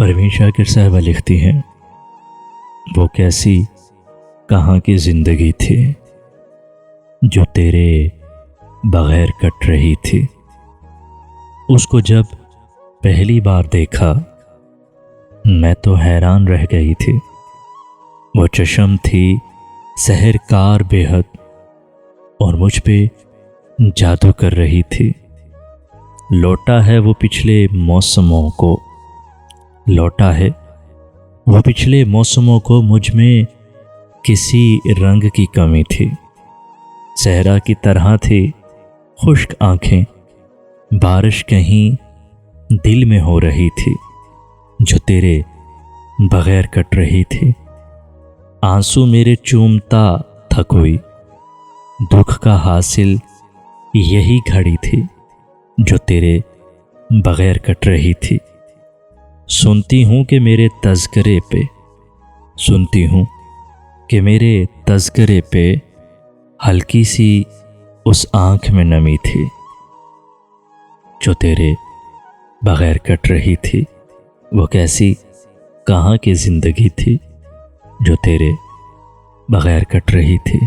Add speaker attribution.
Speaker 1: परवीन शाकिर साहबा लिखती हैं, वो कैसी कहाँ की ज़िंदगी थी जो तेरे बग़ैर कट रही थी। उसको जब पहली बार देखा मैं तो हैरान रह गई थी। वो चश्म थी सहरकार बेहद और मुझ पे जादू कर रही थी। लौटा है वो पिछले मौसमों को, लौटा है वो पिछले मौसमों को, मुझ में किसी रंग की कमी थी। सहरा की तरह थी खुश्क आंखें, बारिश कहीं दिल में हो रही थी जो तेरे बग़ैर कट रही थी। आंसू मेरे चूमता था कोई, दुख का हासिल यही घड़ी थी जो तेरे बग़ैर कट रही थी। सुनती हूँ कि मेरे तज़किरे पे, सुनती हूँ कि मेरे तज़किरे पे हल्की सी उस आँख में नमी थी जो तेरे बग़ैर कट रही थी। वो कैसी कहाँ की ज़िंदगी थी जो तेरे बग़ैर कट रही थी।